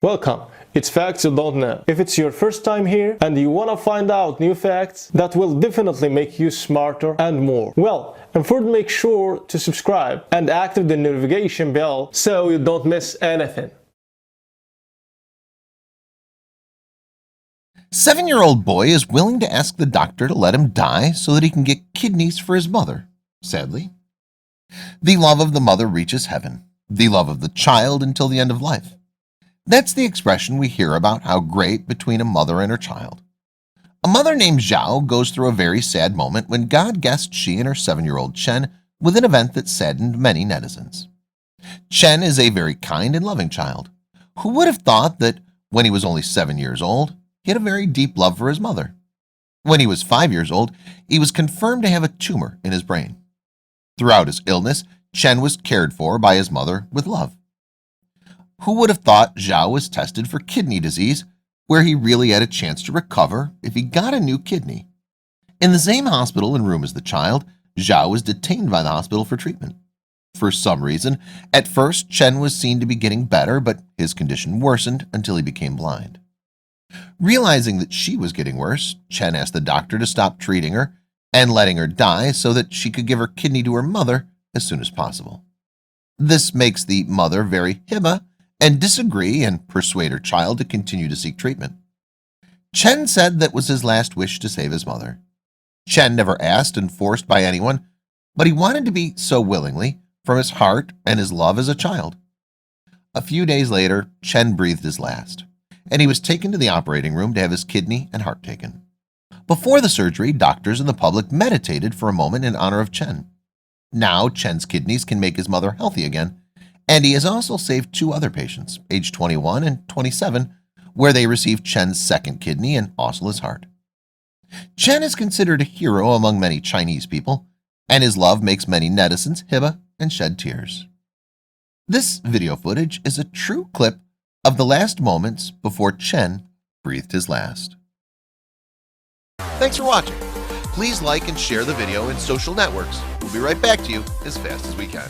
Welcome! It's Facts You Don't Know. If it's your first time here and you want to find out new facts that will definitely make you smarter and more, well, and first make sure to subscribe and activate the notification bell so you don't miss anything. 7-year-old boy is willing to ask the doctor to let him die so that he can get kidneys for his mother. Sadly, the love of the mother reaches heaven, the love of the child until the end of life. That's the expression we hear about how great between a mother and her child. A mother named Zhao goes through a very sad moment when God guessed she and her 7-year-old Chen with an event that saddened many netizens. Chen is a very kind and loving child. Who would have thought that when he was only 7 years old, he had a very deep love for his mother? When he was 5 years old, he was confirmed to have a tumor in his brain. Throughout his illness, Chen was cared for by his mother with love. Who would have thought Zhao was tested for kidney disease, where he really had a chance to recover if he got a new kidney? In the same hospital and room as the child, Zhao was detained by the hospital for treatment. For some reason, at first Chen was seen to be getting better, but his condition worsened until he became blind. Realizing that she was getting worse, Chen asked the doctor to stop treating her and letting her die so that she could give her kidney to her mother as soon as possible. This makes the mother very hibba and disagree and persuade her child to continue to seek treatment. Chen said that was his last wish to save his mother. Chen never asked and forced by anyone, but he wanted to be so willingly from his heart and his love as a child. A few days later, Chen breathed his last, and he was taken to the operating room to have his kidney and heart taken. Before the surgery, doctors and the public meditated for a moment in honor of Chen. Now Chen's kidneys can make his mother healthy again, and he has also saved 2 other patients, aged 21 and 27, where they received Chen's second kidney and also his heart. Chen is considered a hero among many Chinese people, and his love makes many netizens hibba and shed tears. This video footage is a true clip of the last moments before Chen breathed his last. Thanks for watching. Please like and share the video in social networks. We'll be right back to you as fast as we can.